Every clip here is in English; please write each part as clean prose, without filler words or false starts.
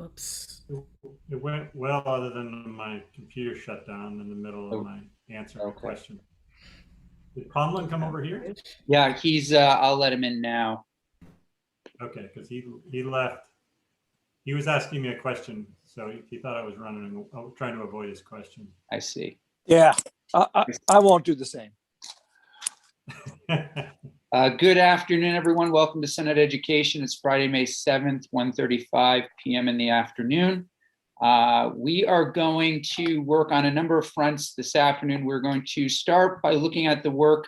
Whoops. It went well, other than my computer shut down in the middle of my answering a Okay. question. Did Conlon come over here? Yeah, I'll let him in now. Okay, because he left. He was asking me a question, so he thought I was trying to avoid his question. I see. Yeah, I won't do the same. Good afternoon, everyone. Welcome to Senate Education. It's Friday, May 7th, 1:35 p.m. in the afternoon. We are going to work on a number of fronts this afternoon. We're going to start by looking at the work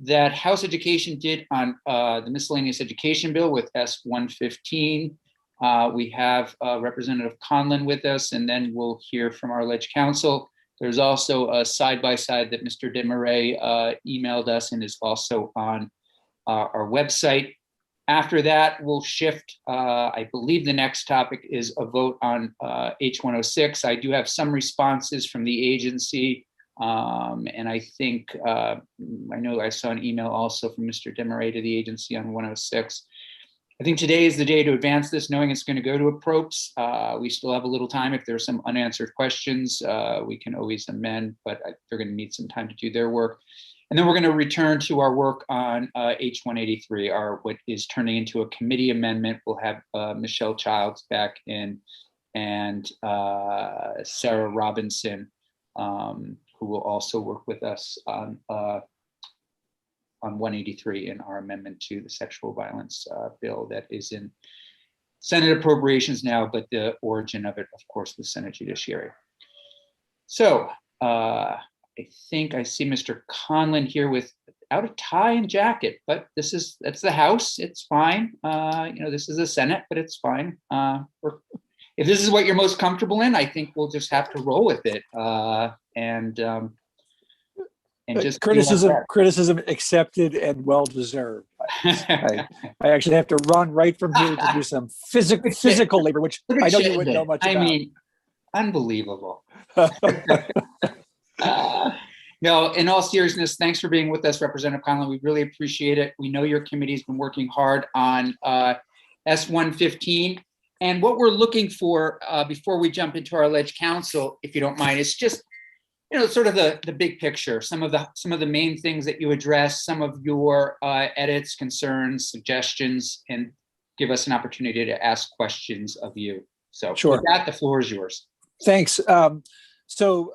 that House Education did on the miscellaneous education bill with S-115. We have Representative Conlon with us, and then we'll hear from our Ledge Council. There's also a side-by-side that Mr. Desmarais emailed us and is also on our website. After that, we'll shift. I believe the next topic is a vote on H-106. I do have some responses from the agency. And I think, I know I saw an email also from Mr. Desmarais to the agency on 106. I think today is the day to advance this, knowing it's going to go to approps. We still have a little time. If there's some unanswered questions, we can always amend, but they're going to need some time to do their work. And then we're going to return to our work on H-183, what is turning into a committee amendment. We'll have Michelle Childs back in and Sarah Robinson, who will also work with us on 183 in our amendment to the sexual violence bill that is in Senate appropriations now, but the origin of it, of course, the Senate Judiciary. So I think I see Mr. Conlon here without a tie and jacket, but that's the House. It's fine. This is the Senate, but it's fine. If this is what you're most comfortable in, I think we'll just have to roll with it. And just criticism accepted and well deserved. I actually have to run right from here to do some physical labor, which I know you wouldn't know much about. I mean, unbelievable. No, in all seriousness, thanks for being with us, Representative Conlon. We really appreciate it. We know your committee's been working hard on S-115. And what we're looking for before we jump into our Ledge Council, if you don't mind, is just sort of the big picture, some of the main things that you address, some of your edits, concerns, suggestions, and give us an opportunity to ask questions of you. So sure. With that, the floor is yours. Thanks. So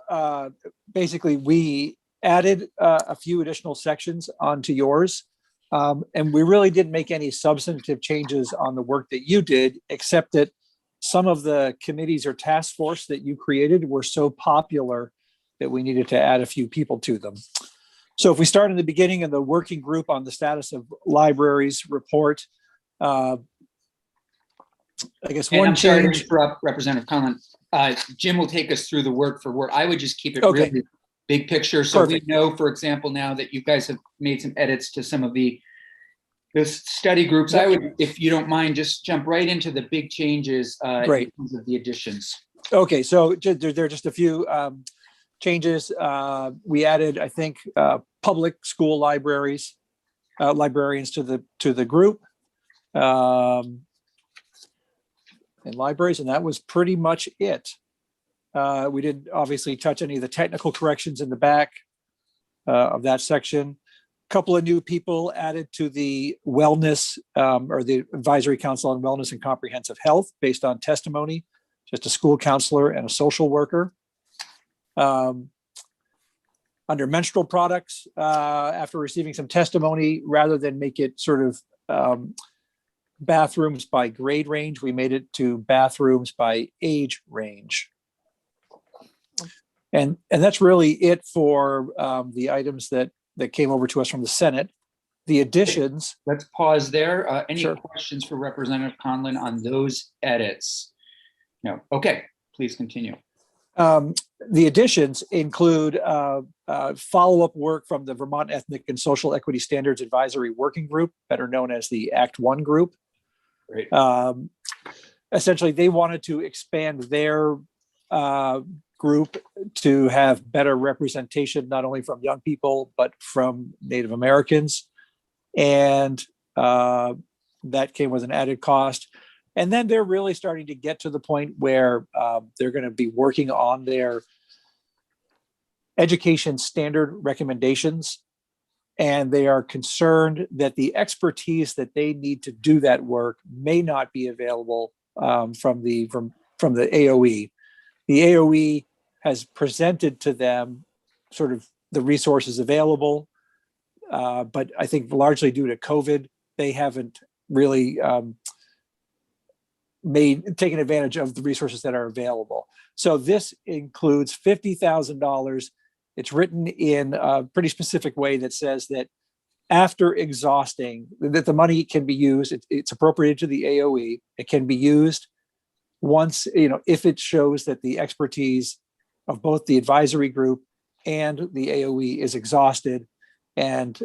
basically, we added a few additional sections onto yours, and we really didn't make any substantive changes on the work that you did, except that some of the committees or task force that you created were so popular that we needed to add a few people to them. So if we start in the beginning of the working group on the status of libraries report, I guess one Sorry to change. interrupt, Representative Conlon. Jim will take us through the word for word. I would just keep it really big picture. So Perfect. We know, for example, now that you guys have made some edits to some of the study groups. I would, if you don't mind, just jump right into the big changes in terms of the additions. Okay, so there are just a few changes. We added, I think, public school libraries, librarians to the group. In libraries, and that was pretty much it. We didn't obviously touch any of the technical corrections in the back of that section. A couple of new people added to the wellness or the Advisory Council on Wellness and Comprehensive Health based on testimony, just a school counselor and a social worker. Under menstrual products, after receiving some testimony, rather than make it sort of bathrooms by grade range, we made it to bathrooms by age range. And that's really it for the items that came over to us from the Senate. The additions. Let's pause there. Any questions for Representative Conlon on those edits? No. Okay, please continue. The additions include follow-up work from the Vermont Ethnic and Social Equity Standards Advisory Working Group, better known as the Act 1 group. Great. Essentially, they wanted to expand their group to have better representation, not only from young people, but from Native Americans. And that came with an added cost. And then they're really starting to get to the point where they're going to be working on their education standard recommendations. And they are concerned that the expertise that they need to do that work may not be available from the AOE. The AOE has presented to them sort of the resources available, but I think largely due to COVID, they haven't really taken advantage of the resources that are available. So this includes $50,000. It's written in a pretty specific way that says that after exhausting, that the money can be used, it's appropriated to the AOE. It can be used once, if it shows that the expertise of both the advisory group and the AOE is exhausted, and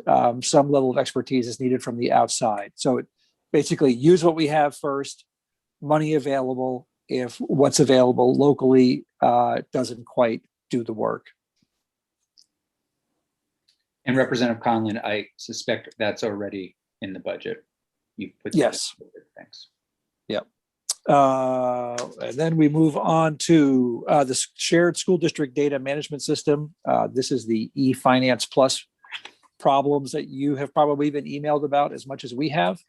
some level of expertise is needed from the outside. So it basically use what we have first, money available if what's available locally doesn't quite do the work. And Representative Conlon, I suspect that's already in the budget. You put that Yes. in. Thanks. Yep. And then we move on to the shared school district data management system. This is the e-finance plus problems that you have probably been emailed about as much as we have.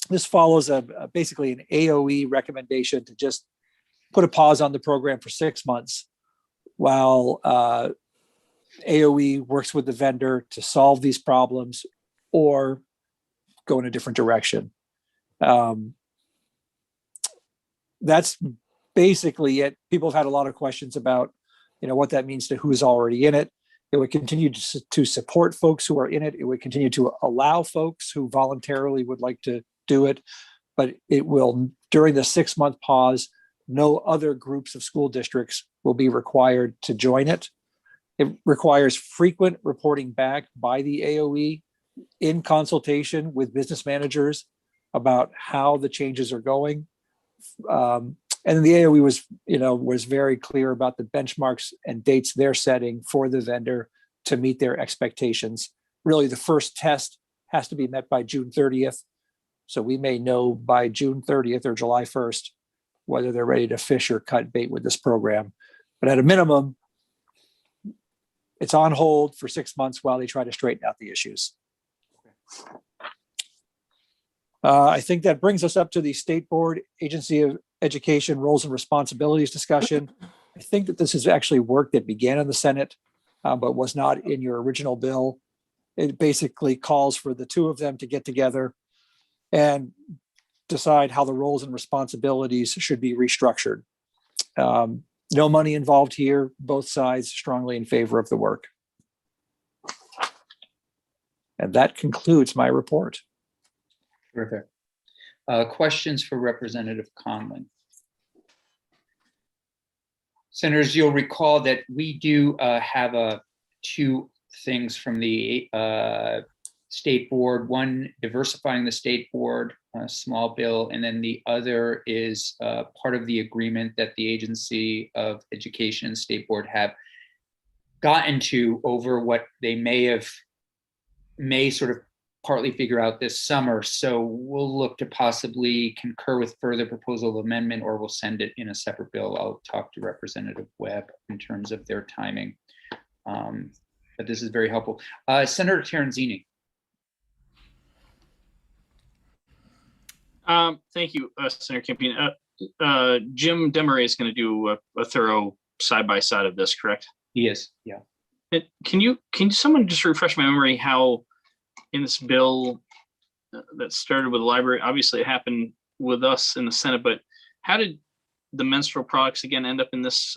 This follows basically an AOE recommendation to just put a pause on the program for 6 months while AOE works with the vendor to solve these problems or go in a different direction. That's basically it. People have had a lot of questions about, what that means to who's already in it. It would continue to support folks who are in it. It would continue to allow folks who voluntarily would like to do it, but it will, during the 6-month pause, no other groups of school districts will be required to join it. It requires frequent reporting back by the AOE in consultation with business managers about how the changes are going. And then the AOE was very clear about the benchmarks and dates they're setting for the vendor to meet their expectations. Really, the first test has to be met by June 30th. So we may know by June 30th or July 1st whether they're ready to fish or cut bait with this program. But at a minimum, it's on hold for 6 months while they try to straighten out the issues. I think that brings us up to the State Board Agency of Education Roles and Responsibilities discussion. I think that this is actually work that began in the Senate, but was not in your original bill. It basically calls for the two of them to get together and decide how the roles and responsibilities should be restructured. No money involved here. Both sides strongly in favor of the work. And that concludes my report. Terrific. Questions for Representative Conlon? Senators, you'll recall that we do have two things from the State Board. One, diversifying the State Board, small bill, and then the other is part of the agreement that the Agency of Education and State Board have gotten to over what they may sort of partly figure out this summer. So we'll look to possibly concur with further proposal of amendment, or we'll send it in a separate bill. I'll talk to Representative Webb in terms of their timing. But this is very helpful. Senator Terenzini. Thank you, Senator Campion. Jim Desmarais is going to do a thorough side-by-side of this, correct? He is, yeah. Can someone just refresh my memory how in this bill that started with the library, obviously it happened with us in the Senate, but how did the menstrual products again end up in this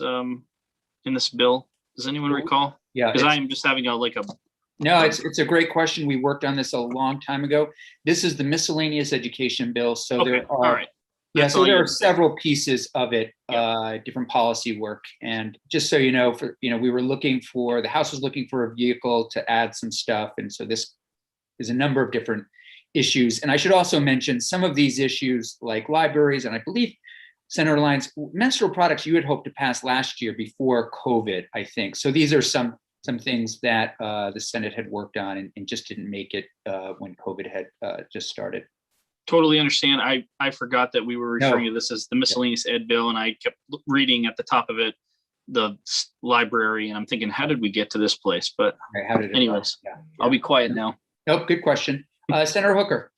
bill? Does anyone recall? Yeah, because I am just having no, it's a great question. We worked on this a long time ago. This is the miscellaneous education bill. So okay, there are, all right. yeah, so there are several pieces of it, different policy work. And just so you know, we were looking for, the House was looking for a vehicle to add some stuff. And so this is a number of different issues. And I should also mention some of these issues like libraries, and I believe Senator Lyons, menstrual products you had hoped to pass last year before COVID, I think. So these are some things that the Senate had worked on and just didn't make it when COVID had just started. totally understand. I forgot that we were referring to this as the miscellaneous ed bill, and I kept reading at the top of it, the library, and I'm thinking, how did we get to this place? But Right, how did it? anyways, Yeah, I'll be quiet now. Nope, good question. Senator Hooker.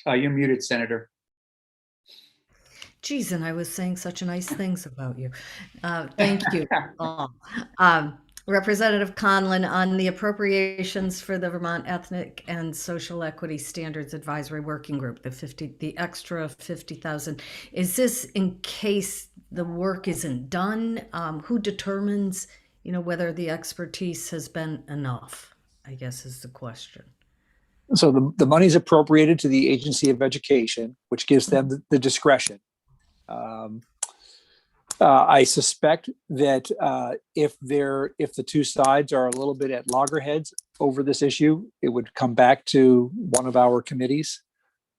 You're muted, Senator. Geez, and I was saying such nice things about you. Thank you. Representative Conlon, on the appropriations for the Vermont Ethnic and Social Equity Standards Advisory Working Group, the extra 50,000, is this in case the work isn't done? Who determines, whether the expertise has been enough, I guess is the question. So the money's appropriated to the Agency of Education, which gives them the discretion. I suspect that if the two sides are a little bit at loggerheads over this issue, it would come back to one of our committees.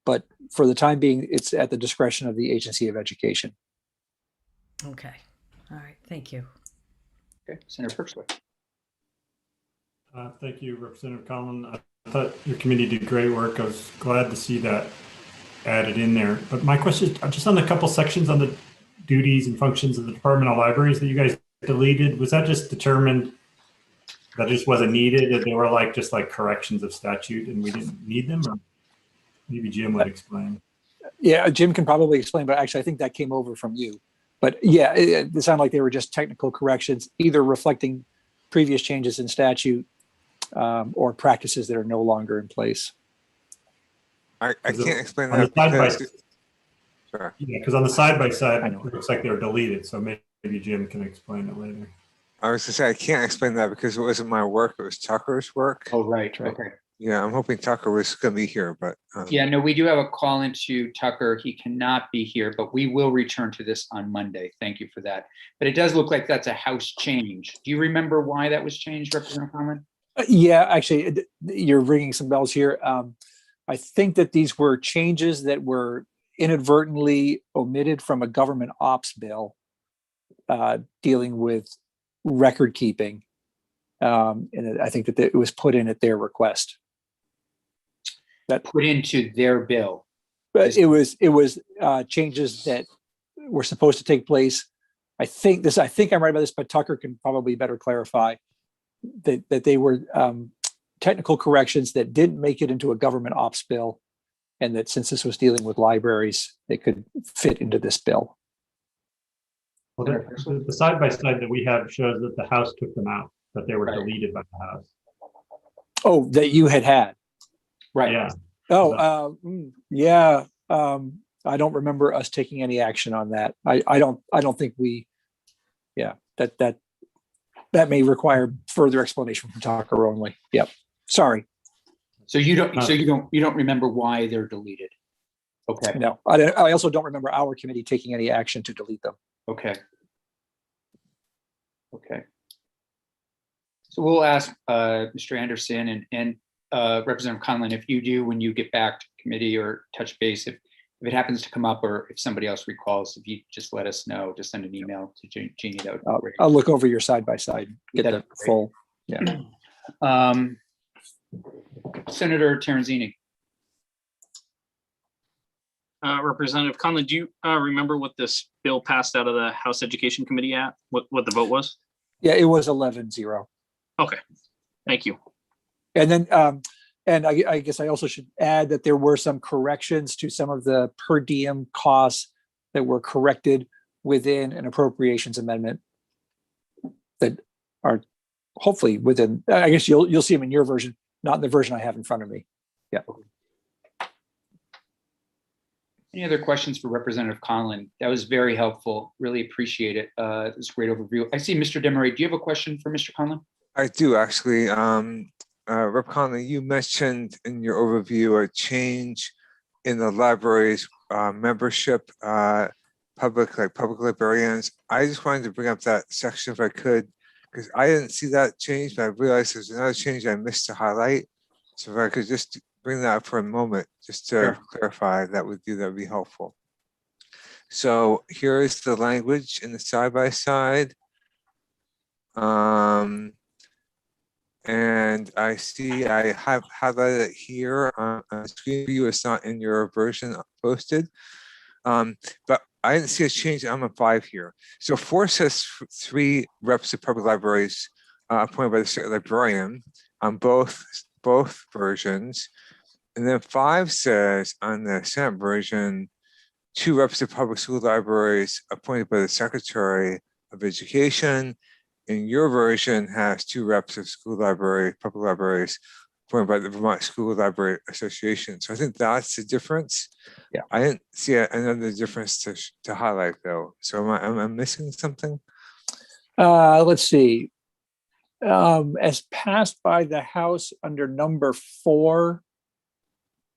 But for the time being, it's at the discretion of the Agency of Education. Okay. All right. Thank you. Okay, Senator Perksworth. Thank you, Representative Conlon. I thought your committee did great work. I was glad to see that added in there. But my question is just on the couple sections on the duties and functions of the Department of Libraries that you guys deleted. Was that just determined that just wasn't needed, and they were just like corrections of statute and we didn't need them? Or maybe Jim would explain. Yeah, Jim can probably explain, but actually I think that came over from you. But yeah, it sounded like they were just technical corrections, either reflecting previous changes in statute or practices that are no longer in place. I can't explain On the that because sure. Yeah, because on the side-by-side, I know. it looks like they're deleted. So maybe Jim can explain it later. I was to say I can't explain that because it wasn't my work; it was Tucker's work. Oh, right. Right. Okay. Yeah, I'm hoping Tucker was going to be here, but Yeah, no, we do have a call into Tucker. He cannot be here, but we will return to this on Monday. Thank you for that. But it does look like that's a house change. Do you remember why that was changed, Representative Conlon? Yeah, actually, you're ringing some bells here. I think that these were changes that were inadvertently omitted from a government ops bill dealing with record keeping. And I think that it was put in at their request. Put into their bill. But it was changes that were supposed to take place. I think I'm right about this, but Tucker can probably better clarify that they were technical corrections that didn't make it into a government ops bill, and that since this was dealing with libraries, they could fit into this bill. Well, the side-by-side that we have shows that the House took them out, that they were Right. deleted by the House. Oh, that you had. Right. Yeah. Oh, yeah. I don't remember us taking any action on that. I don't think we. Yeah, that may require further explanation from Tucker only. Yep. Sorry. So you don't remember why they're deleted. Okay. No, I also don't remember our committee taking any action to delete them. Okay. Okay. So we'll ask Mr. Anderson and Representative Conlon, if you do, when you get back to committee or touch base, if it happens to come up or if somebody else recalls, if you just let us know, just send an email to Jeannie, that would be great. I'll look over your side by side, get That'd the be great. full. Yeah. Senator Terenzini. Representative Conlon, do you remember what this bill passed out of the House Education Committee at? What the vote was? Yeah, it was 11-0. Okay, thank you. And then, and I guess I also should add that there were some corrections to some of the per diem costs that were corrected within an appropriations amendment that are hopefully within, I guess you'll see them in your version, not in the version I have in front of me. Yeah. Any other questions for Representative Conlon? That was very helpful. Really appreciate it. It was a great overview. I see Mr. Demery. Do you have a question for Mr. Conlon? I do actually. Rep. Conlon, you mentioned in your overview a change in the library's membership, public librarians. I just wanted to bring up that section if I could, because I didn't see that change, but I realized there's another change I missed to highlight. So if I could just bring that up for a moment, just to clarify, that would be helpful. So here is the language in the side by side. And I see I have highlighted it here on screen view. It's not in your version posted. But I didn't see a change on 5 here. So 4 says 3 reps of public libraries appointed by the state librarian on both versions. And then 5 says on the Senate version, 2 reps of public school libraries appointed by the Secretary of Education. And your version has 2 reps of public libraries appointed by the Vermont School Library Association. So I think that's the difference. Yeah. I didn't see another difference to highlight though. So am I missing something? Let's see. As passed by the House under number 4.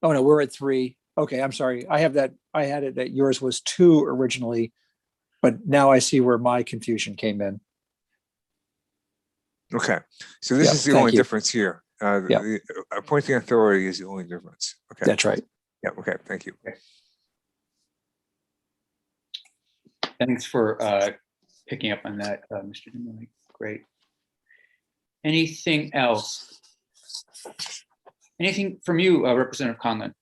Oh no, we're at 3. Okay, I'm sorry. I had it that yours was 2 originally, but now I see where my confusion came in. Okay, so this Yeah, is the thank only you. difference here. Yeah. The appointing authority is the only difference. Okay. That's right. Yeah, okay, thank you. Thanks for picking up on that, Mr. Demille. Great. Anything else? Anything from you, Representative Conlon?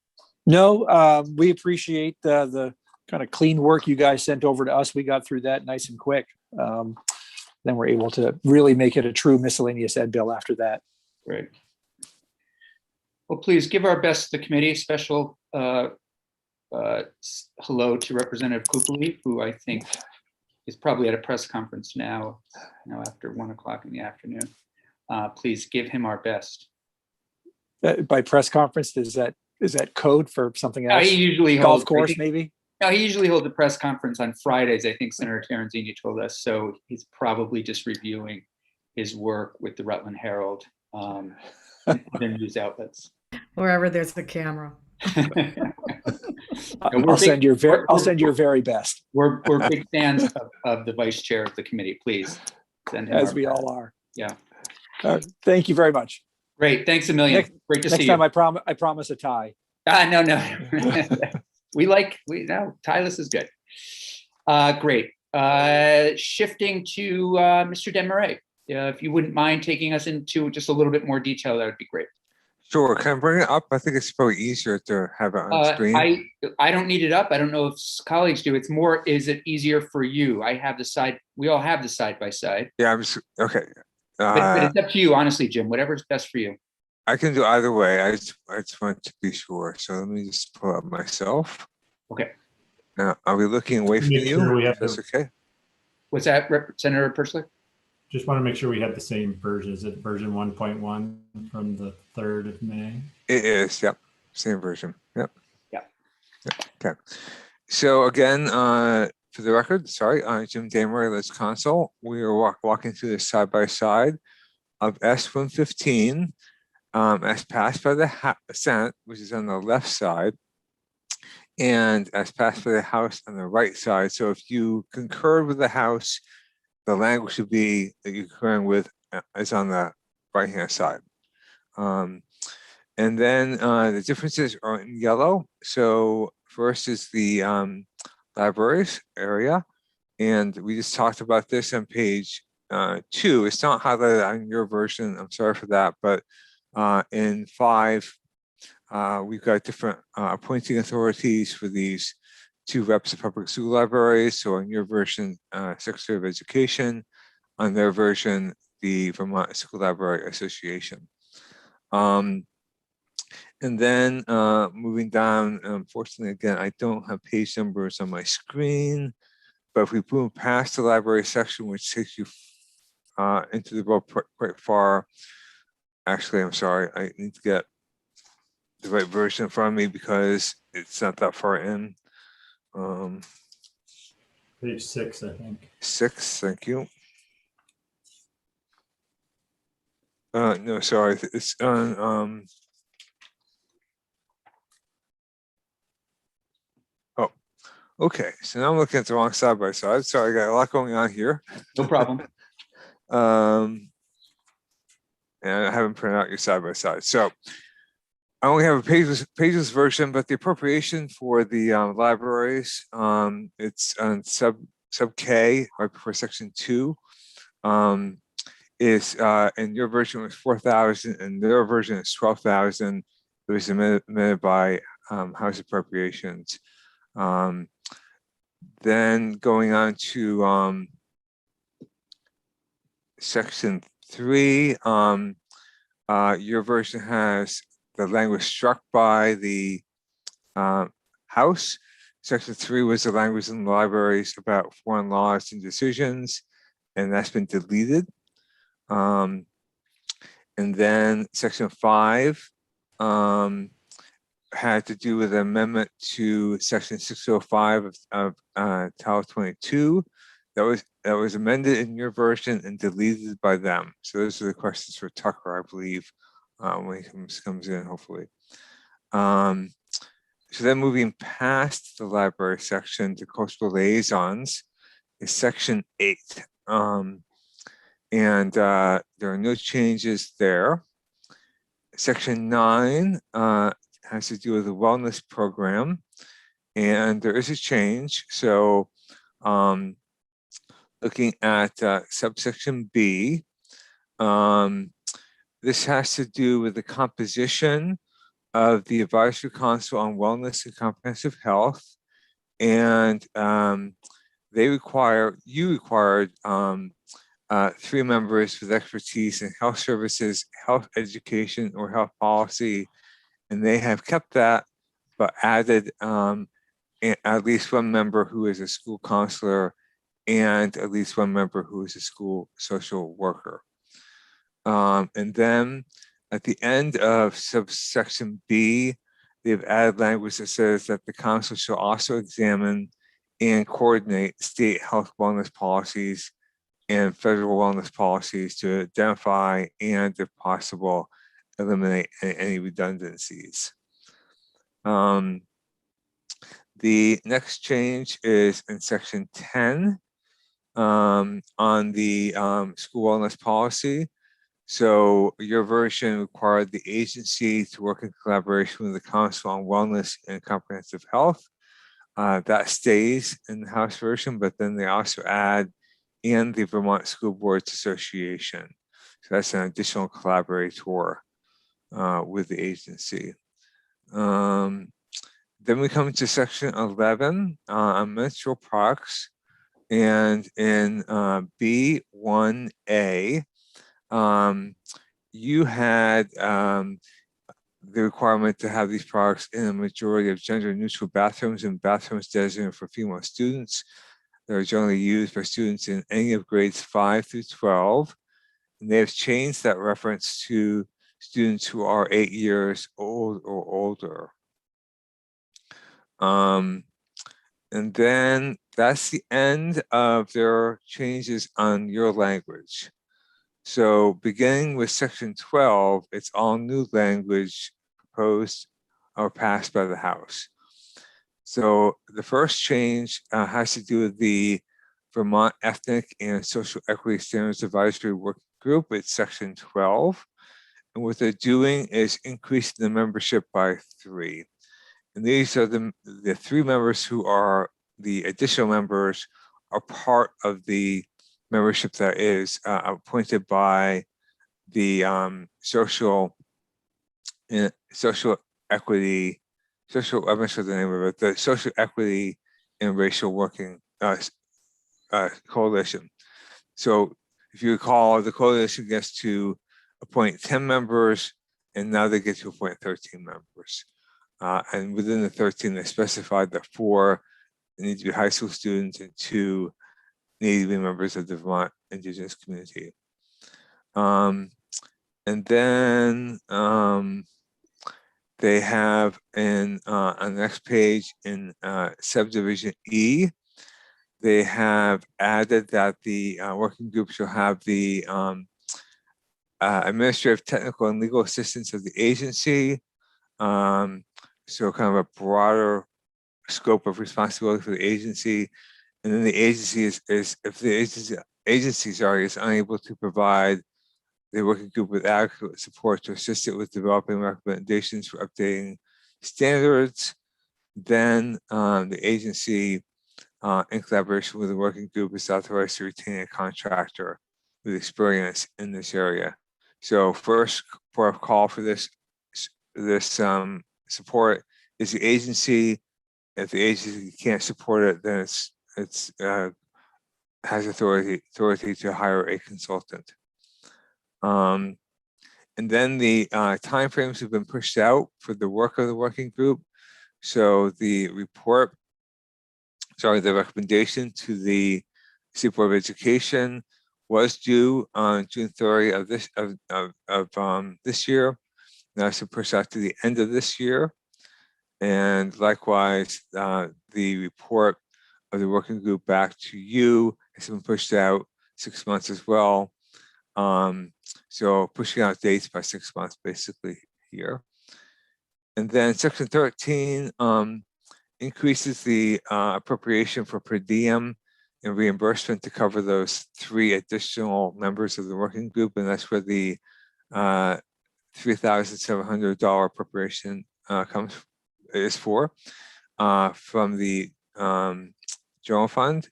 No, we appreciate the kind of clean work you guys sent over to us. We got through that nice and quick. Then we're able to really make it a true miscellaneous ed bill after that. Great. Well, please give our best to the committee. Special hello to Representative Kupeli, who I think is probably at a press conference now after 1 o'clock in the afternoon. Please give him our best. By press conference, is that code for something else? He usually Golf holds, course, maybe? No, he usually holds a press conference on Fridays, I think Senator Terenzini told us. So he's probably just reviewing his work with the Rutland Herald and other news outlets. Wherever there's the camera. I'll send your very best. We're big fans of the vice chair of the committee. Please send him. As we all are. Yeah. Thank you very much. Great. Thanks a million. Great to see you. Next time I promise a tie. No. Tylus is good. Great. Shifting to Mr. Desmarais. If you wouldn't mind taking us into just a little bit more detail, that would be great. Sure, can I bring it up? I think it's probably easier to have it on screen. I don't need it up. I don't know if colleagues do. It's more, is it easier for you? We all have the side by side. Yeah, I'm just, okay. But it's up to you, honestly, Jim, whatever's best for you. I can do either way. I just want to be sure. So let me just pull up myself. Okay. Now, are we looking away from Make you? sure we have That's okay. What's that, Senator Perchler? Just want to make sure we have the same version. Is it version 1.1 from the 3rd of May? It is, yep. Same version. Yep. Yeah. Okay. So again, for the record, sorry, Jim Desmarais, Let's Console. We are walking through the side by side of S-115 as passed by the Senate, which is on the left side, and as passed by the House on the right side. So if you concurred with the House, the language would be that you're concurring with is on the right-hand side. And then the differences are in yellow. So first is the libraries area. And we just talked about this on page 2. It's not highlighted on your version. I'm sorry for that. But in 5, we've got different appointing authorities for these 2 reps of public school libraries. So in your version, Secretary of Education, on their version, the Vermont School Library Association. And then moving down, unfortunately, again, I don't have page numbers on my screen, but if we move past the library section, which takes you into the book quite far, actually, I'm sorry, I need to get the right version in front of me because it's not that far in. Page 6, I think. 6, thank you. No, sorry, it's on, oh, okay, so now I'm looking at the wrong side by side. Sorry, I got a lot going on here. No problem. And I haven't printed out your side by side. So I only have a pages version, but the appropriation for the libraries, it's on sub K right before section 2. is in your version was 4,000 and their version is 12,000. It was amended by House Appropriations. Then going on to section 3, your version has the language struck by the House. Section 3 was the language in the libraries about foreign laws and decisions, and that's been deleted. And then section 5 had to do with an amendment to section 605 of Title 22. That was amended in your version and deleted by them. So those are the questions for Tucker, I believe, when he comes in, hopefully. So then moving past the library section to cultural liaisons is section 8. And there are no changes there. Section 9 has to do with the wellness program, and there is a change. So looking at subsection B, this has to do with the composition of the Advisory Council on Wellness and Comprehensive Health. And you required 3 members with expertise in health services, health education, or health policy. And they have kept that, but added at least 1 member who is a school counselor and at least 1 member who is a school social worker. And then at the end of subsection B, they've added language that says that the council shall also examine and coordinate state health wellness policies and federal wellness policies to identify and, if possible, eliminate any redundancies. The next change is in section 10 on the school wellness policy. So your version required the agency to work in collaboration with the Council on Wellness and Comprehensive Health. That stays in the House version, but then they also add and the Vermont School Boards Association. So that's an additional collaborator with the agency. Then we come to section 11 on menstrual products. And in B1A, you had the requirement to have these products in a majority of gender neutral bathrooms and bathrooms designated for female students. They're generally used by students in any of grades 5 through 12. And they have changed that reference to students who are 8 years old or older. And then that's the end of their changes on your language. So beginning with section 12, it's all new language proposed or passed by the House. So the first change has to do with the Vermont Ethnic and Social Equity Standards Advisory Working Group. It's section 12. And what they're doing is increasing the membership by 3. And these are the 3 members who are the additional members are part of the membership that is appointed by the social equity, I'm not sure the name of it, the Social Equity and Racial Working Coalition. So if you recall, the coalition gets to appoint 10 members, and now they get to appoint 13 members. And within the 13, they specified that 4 need to be high school students and 2 need to be members of the Vermont Indigenous community. And then they have on the next page in subdivision E, they have added that the working group shall have the administrative, technical, and legal assistance of the agency. So kind of a broader scope of responsibility for the agency. And then the agency is if the agency is unable to provide the working group with adequate support to assist it with developing recommendations for updating standards, then the agency, in collaboration with the working group, is authorized to retain a contractor with experience in this area. So first for a call for this support is the agency. If the agency can't support it, then it's has authority to hire a consultant. And then the timeframes have been pushed out for the work of the working group. So the recommendation to the State Board of Education was due on June 30 of this year. Now it's been pushed out to the end of this year. And likewise, the report of the working group back to you has been pushed out 6 months as well. So pushing out dates by 6 months basically here. And then section 13 increases the appropriation for per diem and reimbursement to cover those 3 additional members of the working group. And that's where the $3,700 appropriation is for from the general fund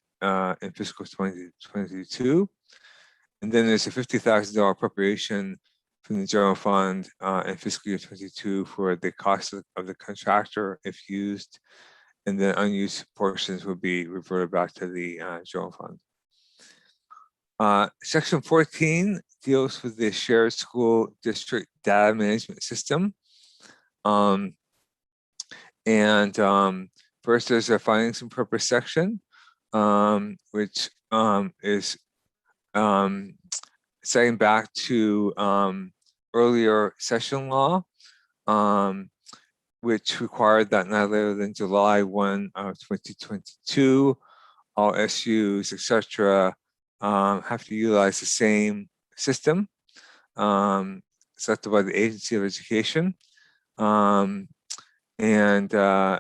in fiscal 2022. And then there's a $50,000 appropriation from the general fund in fiscal year 22 for the cost of the contractor if used, and then unused portions will be reverted back to the general fund. Section 14 deals with the shared school district data management system. First there's a findings and purpose section, which is setting back to earlier session law, which required that not later than July 1 of 2022, all SUs, etc., have to utilize the same system selected by the Agency of Education. And then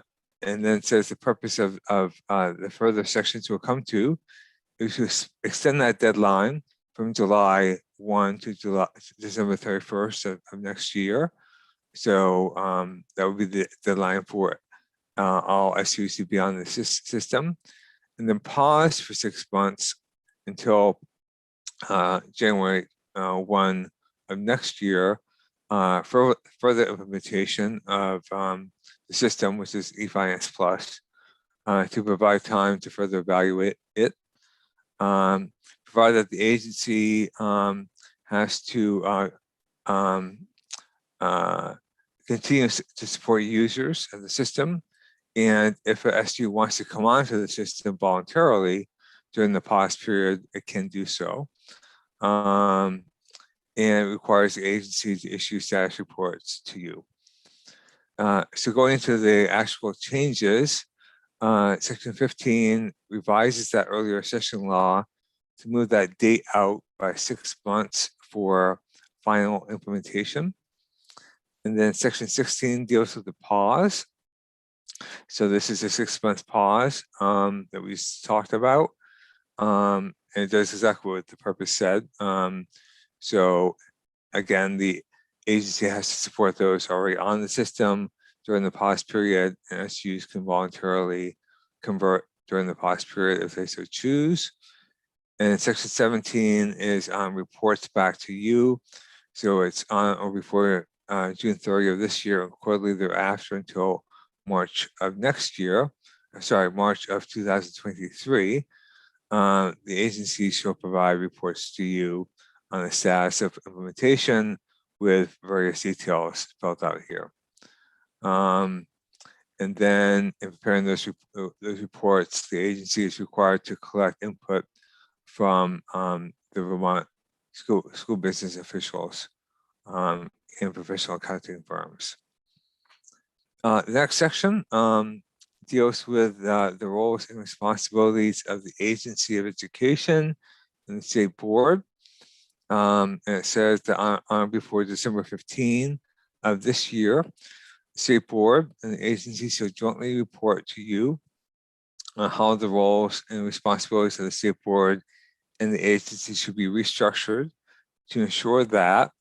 it says the purpose of the further sections we'll come to is to extend that deadline from July 1 to December 31st of next year. So that would be the deadline for all SUs to be on the system, and then pause for 6 months until January 1 of next year for further implementation of the system, which is eFinance Plus, to provide time to further evaluate it. Provided that the agency has to continue to support users of the system, and if a SU wants to come onto the system voluntarily during the pause period, it can do so. And it requires the agency to issue status reports to you. So going into the actual changes, section 15 revises that earlier session law to move that date out by 6 months for final implementation. And then section 16 deals with the pause. So this is a 6 month pause that we talked about. And it does exactly what the purpose said. So again, the agency has to support those already on the system during the pause period, and SUs can voluntarily convert during the pause period if they so choose. And section 17 is reports back to you. So it's on or before June 30 of this year and quarterly thereafter until March of next year, March of 2023. The agency shall provide reports to you on the status of implementation with various details spelled out here. And then in preparing those reports, the agency is required to collect input from the Vermont school business officials and professional accounting firms. The next section deals with the roles and responsibilities of the Agency of Education and the State Board. And it says that on before December 15 of this year, the State Board and the agency shall jointly report to you on how the roles and responsibilities of the State Board and the agency should be restructured to ensure that,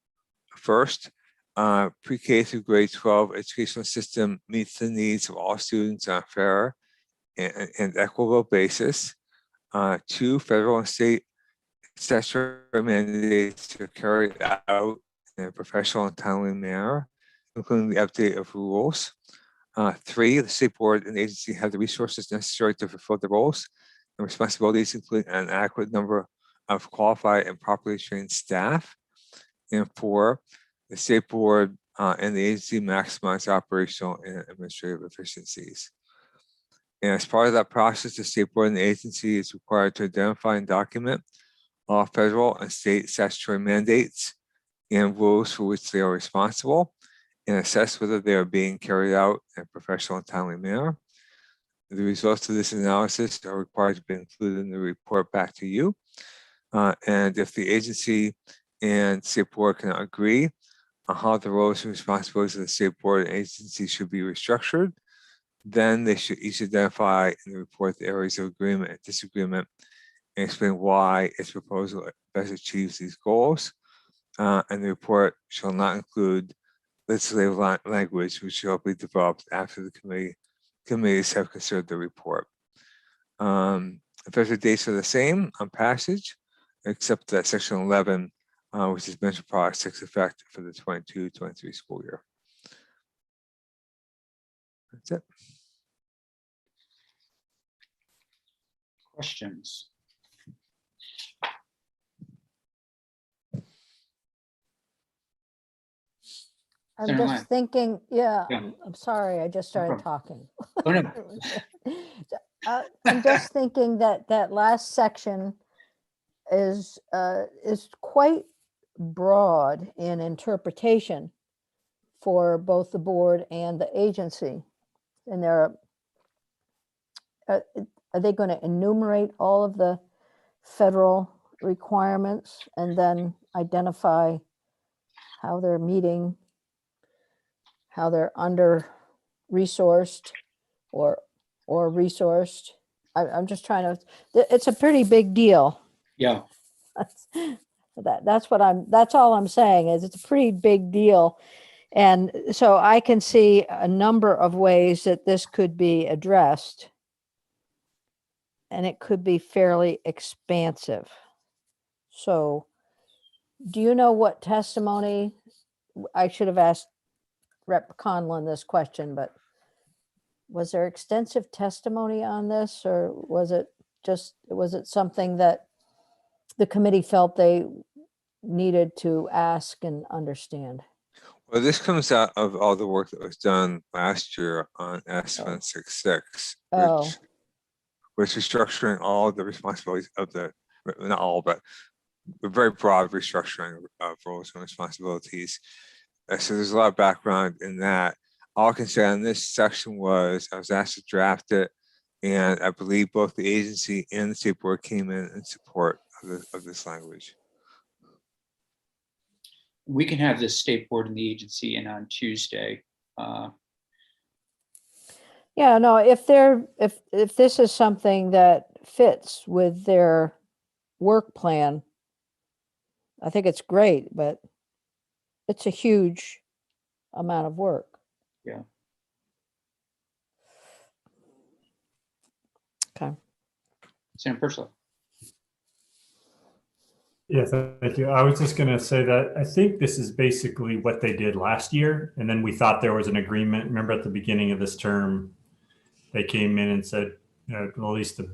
first, pre-K through grade 12 educational system meets the needs of all students on a fair and equitable basis. 2, federal and state statutory mandates to carry out in a professional and timely manner, including the update of rules. 3, the state board and the agency have the resources necessary to fulfill the roles and responsibilities, including an adequate number of qualified and properly trained staff. And 4, the state board and the agency maximize operational and administrative efficiencies. And as part of that process, the state board and the agency is required to identify and document all federal and state statutory mandates and rules for which they are responsible, and assess whether they are being carried out in a professional and timely manner. The results of this analysis are required to be included in the report back to you. And if the agency and state board cannot agree on how the roles and responsibilities of the state board and agency should be restructured, then they should each identify in the report the areas of agreement and disagreement and explain why its proposal best achieves these goals. And the report shall not include legislative language, which shall be developed after the committees have considered the report. Effective dates are the same on passage, except that section 11, which is mentioned products, takes effect for the 22-23 school year. That's it. Questions? I'm Senator just thinking, yeah, Yeah. I'm sorry, I just started problem. talking. Oh, no. I'm just thinking that that last section is quite broad in interpretation for both the board and the agency. And are they going to enumerate all of the federal requirements and then identify how they're meeting, how they're under resourced or resourced? I'm just trying to, it's a pretty big deal. Yeah, That's all I'm saying is it's a pretty big deal. And so I can see a number of ways that this could be addressed. And it could be fairly expansive. So do you know what testimony? I should have asked Rep. Conlon this question, but was there extensive testimony on this, or was it something that the committee felt they needed to ask and understand? Well, this comes out of all the work that was done last year on S166, Oh. which is structuring all the responsibilities of not all, but a very broad restructuring of roles and responsibilities. So there's a lot of background in that. All I can say on this section was I was asked to draft it, and I believe both the agency and the state board came in support of this language. we can have the state board and the agency in on Tuesday. Yeah, no, if this is something that fits with their work plan, I think it's great, but it's a huge amount of work. Yeah. Okay. Senator Purcell. Yeah, thank you. I was just going to say that I think this is basically what they did last year. And then we thought there was an agreement. Remember at the beginning of this term, they came in and said, well, at least the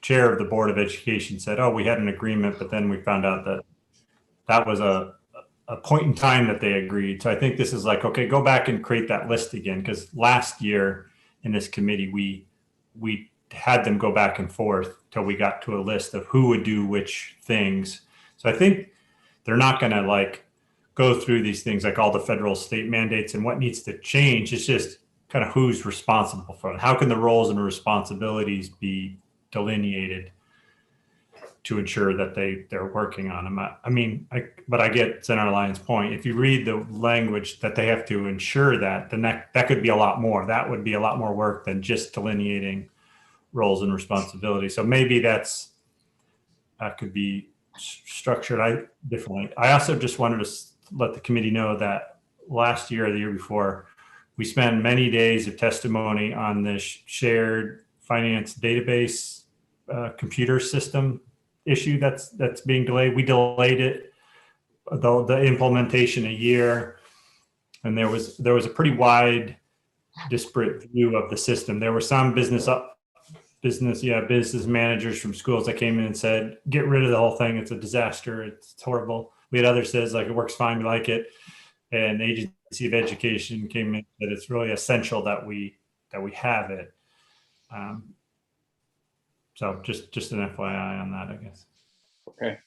chair of the Board of Education said, oh, we had an agreement, but then we found out that that was a point in time that they agreed. So I think this is like, okay, go back and create that list again. Because last year in this committee, we had them go back and forth till we got to a list of who would do which things. So I think they're not going to like go through these things like all the federal state mandates and what needs to change. It's just kind of who's responsible for it. How can the roles and responsibilities be delineated to ensure that they're working on them? But I get Senator Lyons' point. If you read the language that they have to ensure that, then that could be a lot more. That would be a lot more work than just delineating roles and responsibilities. So maybe that could be structured differently. I also just wanted to let the committee know that last year or the year before, we spent many days of testimony on this shared finance database computer system issue that's being delayed. We delayed it, the implementation a year, and there was a pretty wide, disparate view of the system. There were some business managers from schools that came in and said, get rid of the whole thing. It's a disaster. It's horrible. We had others says like, it works fine. We like it. And the Agency of Education came in that it's really essential that we have it. So just an FYI on that, I guess. Okay.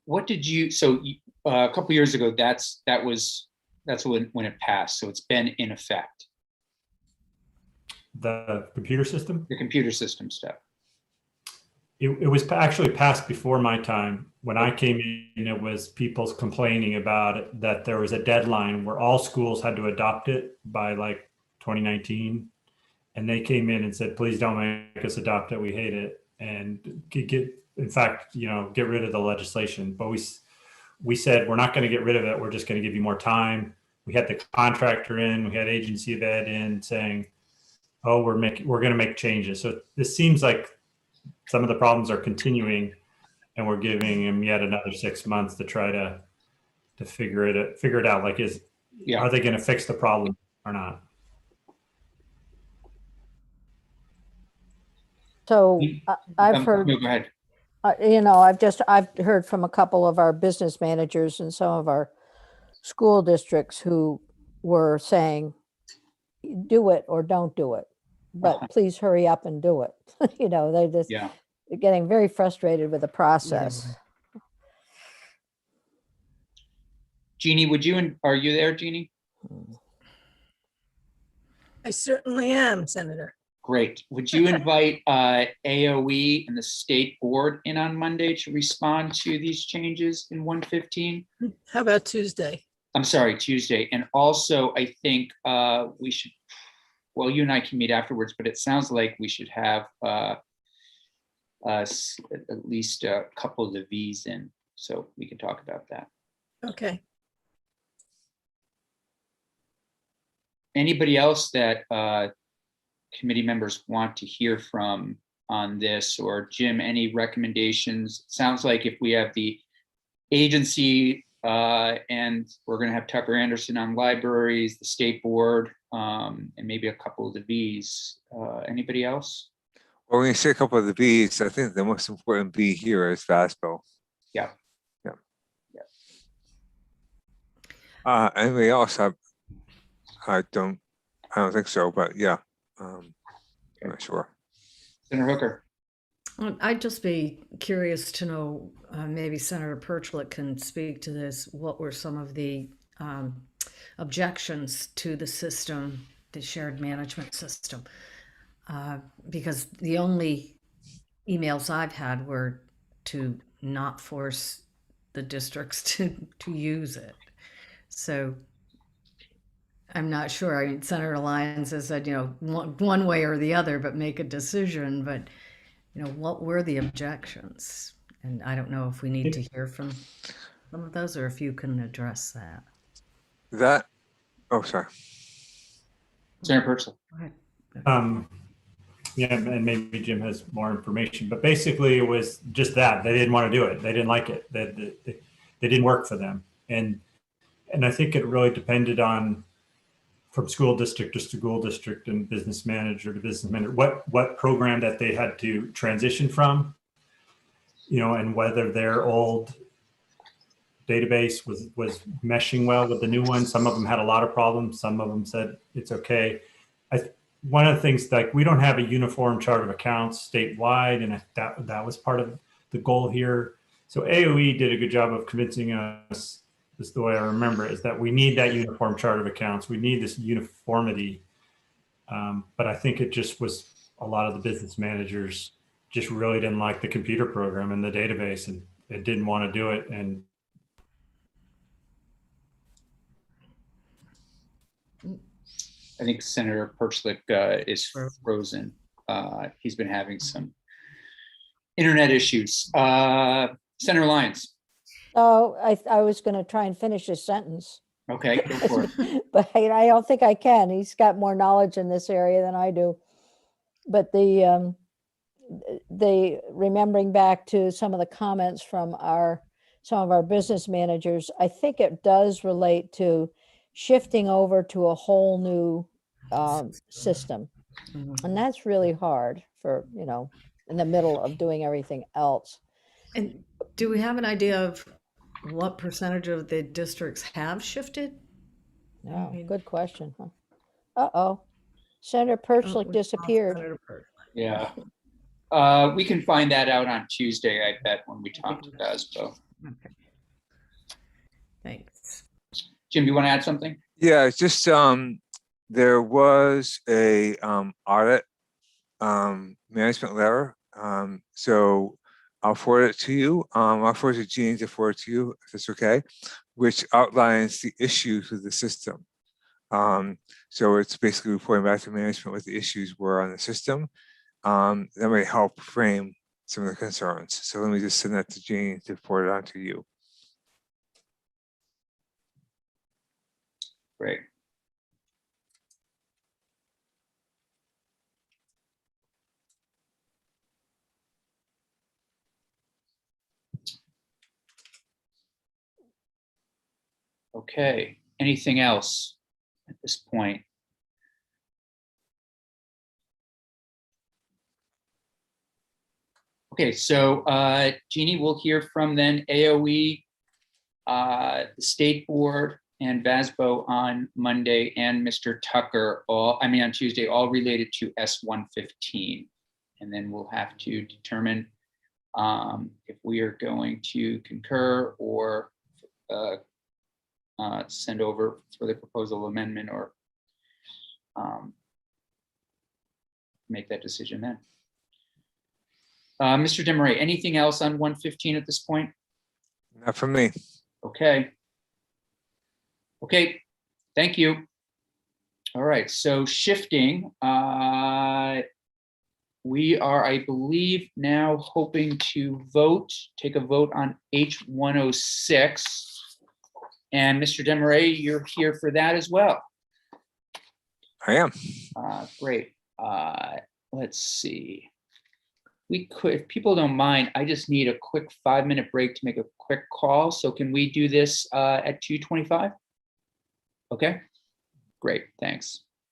What did you, a couple years ago, that's when it passed. So it's been in effect, The computer system? the computer system stuff. It was actually passed before my time. When I came in, it was people complaining about it, that there was a deadline where all schools had to adopt it by like 2019. And they came in and said, please don't make us adopt it. We hate it. And get rid of the legislation. But we said, we're not going to get rid of it. We're just going to give you more time. We had the contractor in, we had Agency of Ed in saying, oh, we're going to make changes. So this seems like some of the problems are continuing, and we're giving them yet another 6 months to try to figure it out. Like, are they going to fix the problem or not? So I've heard, No, go ahead. I've heard from a couple of our business managers and some of our school districts who were saying, do it or don't do it, but please hurry up and do it. They just, they're getting very frustrated with the process. Jeannie, are you there, Jeannie? I certainly am, Senator. Great. Would you invite AOE and the state board in on Monday to respond to these changes in 115? How about Tuesday? I'm sorry, Tuesday. And also, I think we should, well, you and I can meet afterwards, but it sounds like we should have at least a couple of the V's in, so we can talk about that. Okay. Anybody else that committee members want to hear from on this? Or Jim, any recommendations? Sounds like if we have the agency and we're going to have Tucker Anderson on libraries, the state board, and maybe a couple of the V's. Anybody else? Well, when you say a couple of the B's, I think the most important B here is FASBO. Yeah. Anybody else? I don't think so, but yeah. I'm not sure. Senator Hooker. I'd just be curious to know, maybe Senator Perchlik can speak to this. What were some of the objections to the system, the shared management system? Because the only emails I've had were to not force the districts to use it. So I'm not sure. I mean, Senator Lyons has said, one way or the other, but make a decision. But, what were the objections? And I don't know if we need to hear from some of those or if you can address that. Sorry. Senator Perchlik. Go ahead. Yeah, and maybe Jim has more information, but basically it was just that they didn't want to do it. They didn't like it. They didn't work for them. And I think it really depended on, from school district to school district and business manager to business manager, what program that they had to transition from, and whether their old database was meshing well with the new one. Some of them had a lot of problems. Some of them said it's okay. One of the things, like, we don't have a uniform chart of accounts statewide, and that was part of the goal here. So AOE did a good job of convincing us, this is the way I remember it, is that we need that uniform chart of accounts. We need this uniformity. But I think it just was, a lot of the business managers just really didn't like the computer program and the database, and they didn't want to do it. And I think Senator Perchlik is frozen. He's been having some internet issues. Senator Lyons. Oh, I was going to try and finish his sentence. Okay, go for it. But I don't think I can. He's got more knowledge in this area than I do. But the remembering back to some of the comments from some of our business managers, I think it does relate to shifting over to a whole new system. Mhm. And that's really hard for, in the middle of doing everything else. And do we have an idea of what percentage of the districts have shifted? No, mean- good question. Huh? Uh-oh. Senator Perchlik disappeared. Senator Perch. Yeah. We can find that out on Tuesday, I bet, when we talk to VASBO. Okay. Thanks. Jim, do you want to add something? Yeah, it's just there was a audit management letter. So I'll forward it to you. I'll forward it to Jean to forward it to you, if it's okay, which outlines the issues with the system. So it's basically reporting back to management what the issues were on the system. That may help frame some of the concerns. So let me just send that to Jean to forward it on to you. Great. Okay, anything else at this point? Okay, so Jeannie, we'll hear from then AOE, the State Board, and VASBO on Monday, and Mr. Tucker, on Tuesday, all related to S-115. And then we'll have to determine if we are going to concur or send over for the proposal amendment or make that decision then. Mr. Desmarais, anything else on 115 at this point? Not from me. Okay. Okay, thank you. All right, so shifting, we are, I believe, now hoping to take a vote on H106. And Mr. Desmarais, you're here for that as well. I am. Great. Let's see. We could, if people don't mind, I just need a quick 5-minute break to make a quick call. So can we do this at 2:25? Okay, great, thanks.